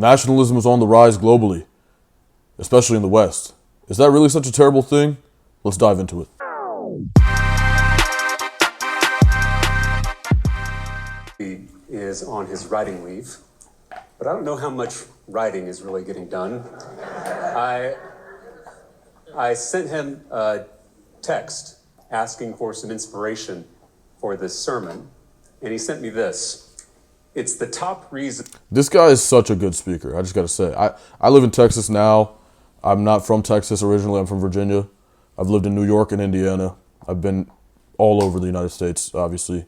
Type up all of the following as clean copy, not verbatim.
nationalism is on the rise globally, especially in the West. Is that really such a terrible thing? Let's dive into it. He is on his writing leave, but I don't know how much writing is really getting done. I sent him a text asking for some inspiration for this sermon, and he sent me this. It's the top reason. This guy is such a good speaker, I just gotta say. I live in Texas now. I'm not from Texas originally, I'm from Virginia. I've lived in New York and Indiana. I've been all over the United States, obviously.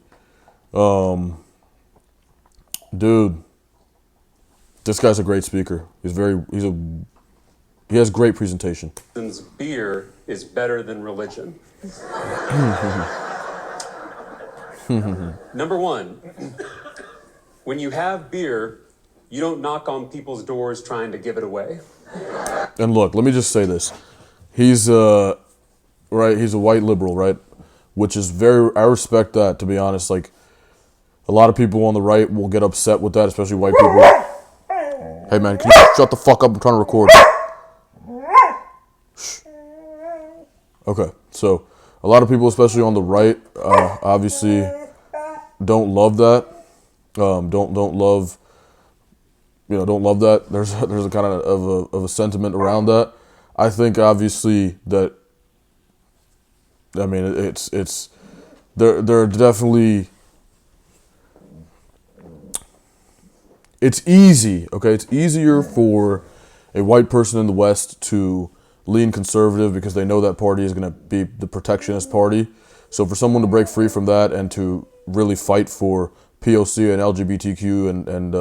Dude, this guy's a great speaker. He has great presentation. Beer is better than religion. Number one, when you have beer, you don't knock on people's doors trying to give it away. And look, let me just say this. He's a white liberal, right? Which is I respect that, to be honest. Like, a lot of people on the right will get upset with that, especially white people. Hey man, can you shut the fuck up? I'm trying to record. Shh. Okay, so a lot of people, especially on the right, obviously don't love that. Don't love that. There's a kind of a sentiment around that. I think obviously that. I mean, it's there are definitely. It's easy, okay? It's easier for a white person in the West to lean conservative because they know that party is going to be the protectionist party. So for someone to break free from that and to really fight for POC and LGBTQ and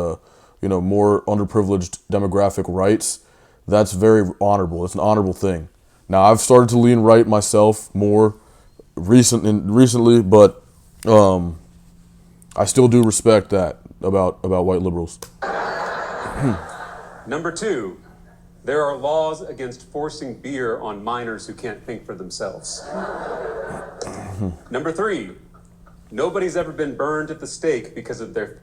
more underprivileged demographic rights, that's very honorable. It's an honorable thing. Now, I've started to lean right myself more recently, but I still do respect that about white liberals. Number two, there are laws against forcing beer on minors who can't think for themselves. Number three, nobody's ever been burned at the stake because of their...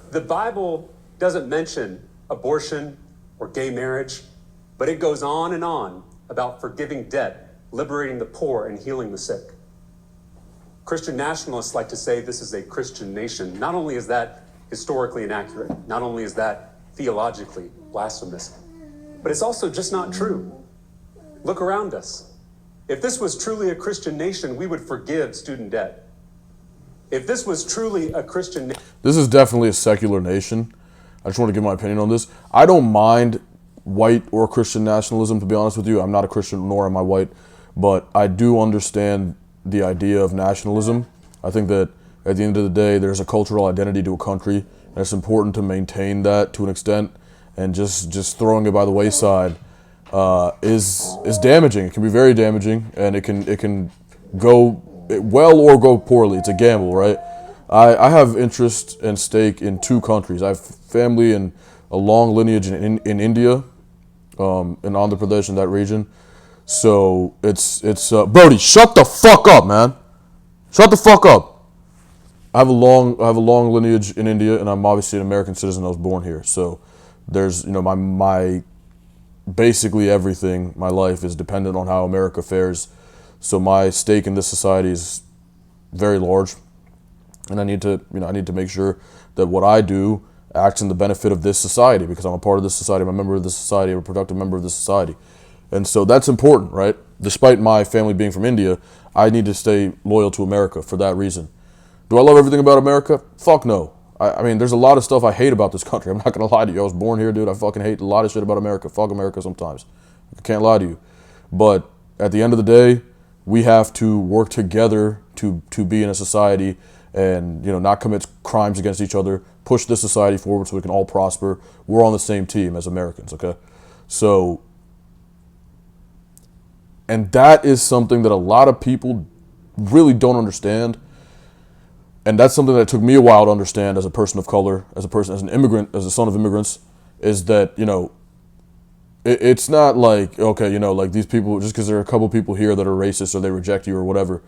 The Bible doesn't mention abortion or gay marriage, but it goes on and on about forgiving debt, liberating the poor, and healing the sick. Christian nationalists like to say this is a Christian nation. Not only is that historically inaccurate, not only is that theologically blasphemous, but it's also just not true. Look around us. If this was truly a Christian nation, we would forgive student debt. If this was truly a Christian nation... This is definitely a secular nation. I just want to give my opinion on this. I don't mind white or Christian nationalism, to be honest with you. I'm not a Christian, nor am I white, but I do understand the idea of nationalism. I think that at the end of the day, there's a cultural identity to a country, and it's important to maintain that to an extent, and just throwing it by the wayside is damaging. It can be very damaging, and it can go well or go poorly. It's a gamble, right? I have interest and stake in two countries. I have family and a long lineage in India, in Andhra Pradesh, in that region. So it's Brody, shut the fuck up, man. Shut the fuck up. I have a long lineage in India, and I'm obviously an American citizen. I was born here. So there's my basically everything, my life is dependent on how America fares. So my stake in this society is very large, and I need to make sure that what I do acts in the benefit of this society, because I'm a part of this society, I'm a member of this society, I'm a productive member of this society. And so that's important, right? Despite my family being from India, I need to stay loyal to America for that reason. Do I love everything about America? Fuck no. I mean, there's a lot of stuff I hate about this country. I'm not going to lie to you. I was born here, dude. I fucking hate a lot of shit about America. Fuck America sometimes. I can't lie to you. But at the end of the day, we have to work together to be in a society and, not commit crimes against each other, push this society forward so we can all prosper. We're on the same team as Americans, okay? So... And that is something that a lot of people really don't understand. And that's something that took me a while to understand as a person of color, as an immigrant, as a son of immigrants, is that, it's not like, okay, like these people, just because there are a couple people here that are racist or they reject you or whatever,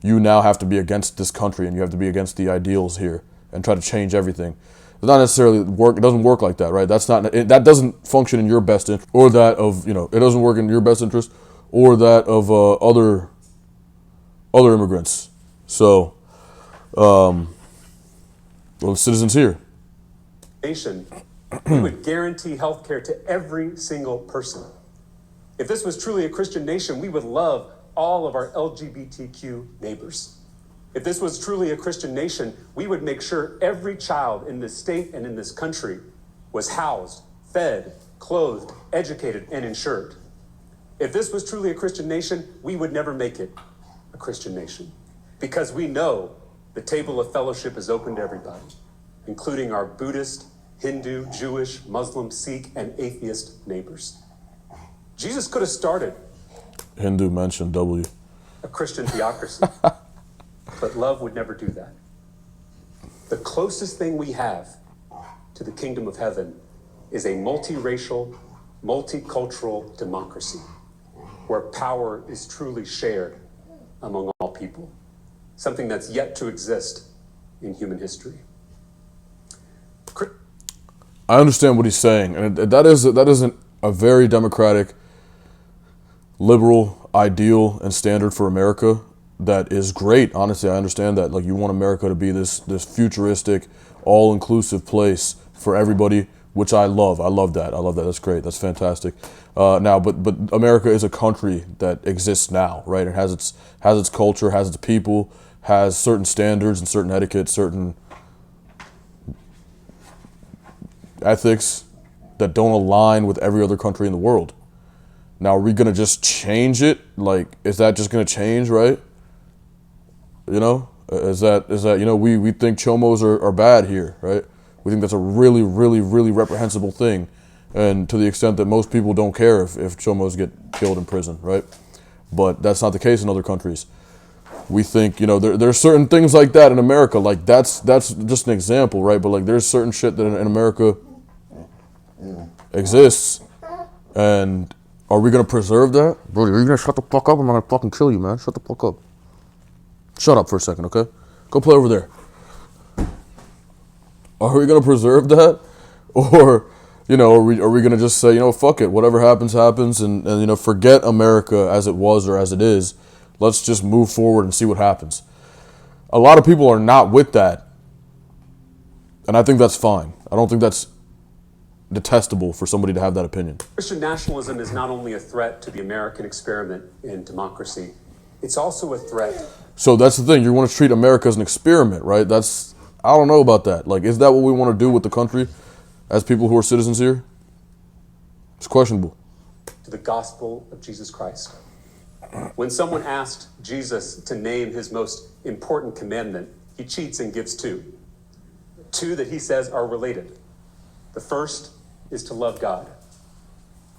you now have to be against this country and you have to be against the ideals here and try to change everything. It's not necessarily work. It doesn't work like that, right? That doesn't function in your best interest, or that of it doesn't work in your best interest, or that of other immigrants. So, well, the citizens here. Nation, we would guarantee health care to every single person. If this was truly a Christian nation, we would love all of our LGBTQ neighbors. If this was truly a Christian nation, we would make sure every child in this state and in this country was housed, fed, clothed, educated, and insured. If this was truly a Christian nation, we would never make it a Christian nation, because we know the table of fellowship is open to everybody, including our Buddhist, Hindu, Jewish, Muslim, Sikh, and atheist neighbors. Jesus could have started Hindu mentioned W. a Christian theocracy, but love would never do that. The closest thing we have to the kingdom of heaven is a multiracial, multicultural democracy where power is truly shared among all people, something that's yet to exist in human history. I understand what he's saying, and that isn't a very democratic, liberal ideal and standard for America. That is great. Honestly, I understand that. Like, you want America to be this futuristic, all-inclusive place for everybody, which I love. I love that. That's great. That's fantastic. Now, but America is a country that exists now, right? It has its culture, has its people, has certain standards and certain etiquette, certain ethics that don't align with every other country in the world. Now, are we gonna just change it? Like, is that just gonna change, right? You know, is that we think chomos are bad here, right? We think that's a really, really, really reprehensible thing, and to the extent that most people don't care if chomos get killed in prison, right? But that's not the case in other countries. We think, there's certain things like that in America. Like, that's just an example, right? But like, there's certain shit that in America exists, and are we gonna preserve that? Bro, are you gonna shut the fuck up? I'm gonna fucking kill you, man. Shut the fuck up. Shut up for a second, okay? Go play over there. Are we gonna preserve that, or are we gonna just say, fuck it, whatever happens, happens, and forget America as it was or as it is. Let's just move forward and see what happens. A lot of people are not with that, and I think that's fine. I don't think that's detestable for somebody to have that opinion. Christian nationalism is not only a threat to the American experiment in democracy, it's also a threat. So that's the thing. You want to treat America as an experiment, right? I don't know about that. Like, is that what we want to do with the country as people who are citizens here? It's questionable. To the gospel of Jesus Christ. When someone asked Jesus to name his most important commandment, he cheats and gives two. Two that he says are related. The first is to love God.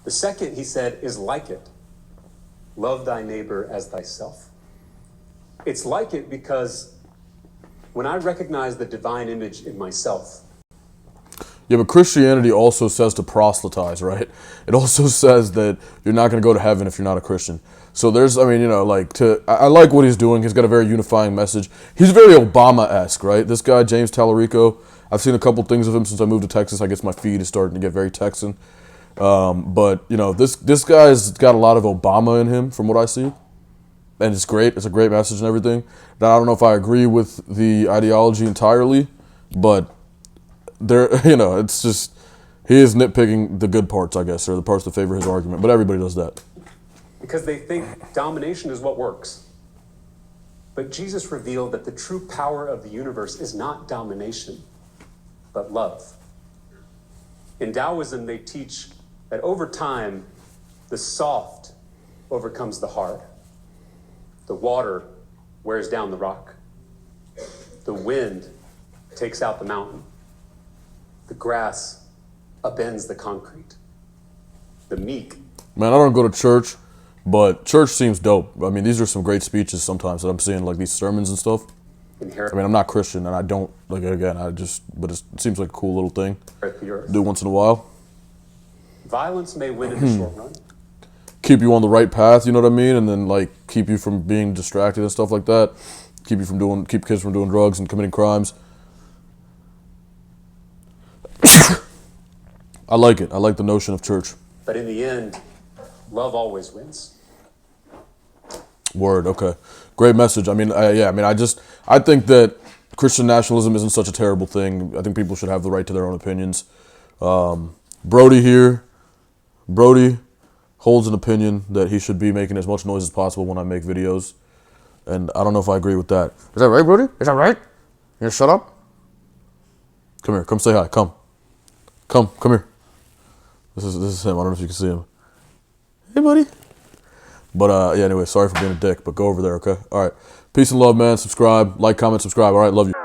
The second, he said, is like it. Love thy neighbor as thyself. It's like it because when I recognize the divine image in myself. Yeah, but Christianity also says to proselytize, right? It also says that you're not going to go to heaven if you're not a Christian. So there's, I like what he's doing. He's got a very unifying message. He's very Obama-esque, right? This guy, James Tallarico, I've seen a couple things of him since I moved to Texas. I guess my feed is starting to get very Texan. But this guy's got a lot of Obama in him from what I see. And it's great. It's a great message and everything. Now, I don't know if I agree with the ideology entirely, but it's just, he is nitpicking the good parts, I guess, or the parts that favor his argument. But everybody does that. Because they think domination is what works. But Jesus revealed that the true power of the universe is not domination, but love. In Taoism, they teach that over time, the soft overcomes the hard. The water wears down the rock. The wind takes out the mountain. The grass upends the concrete. The meek. Man, I don't go to church, but church seems dope. I mean, these are some great speeches sometimes that I'm seeing, like these sermons and stuff. I mean, I'm not Christian, and I don't, but it seems like a cool little thing. Do once in a while. Violence may win in the short run. Keep you on the right path, you know what I mean? And then, keep you from being distracted and stuff like that. Keep kids from doing drugs and committing crimes. I like it. I like the notion of church. But in the end, love always wins. Word. Okay. Great message. I mean, I think that Christian nationalism isn't such a terrible thing. I think people should have the right to their own opinions. Brody here. Brody holds an opinion that he should be making as much noise as possible when I make videos. And I don't know if I agree with that. Is that right, Brody? Is that right? You gonna shut up? Come here. Come say hi. Come here. This is him. I don't know if you can see him. Hey, buddy. But, yeah, anyway, sorry for being a dick, but go over there, okay? All right. Peace and love, man. Subscribe. Like, comment, subscribe. All right, love you.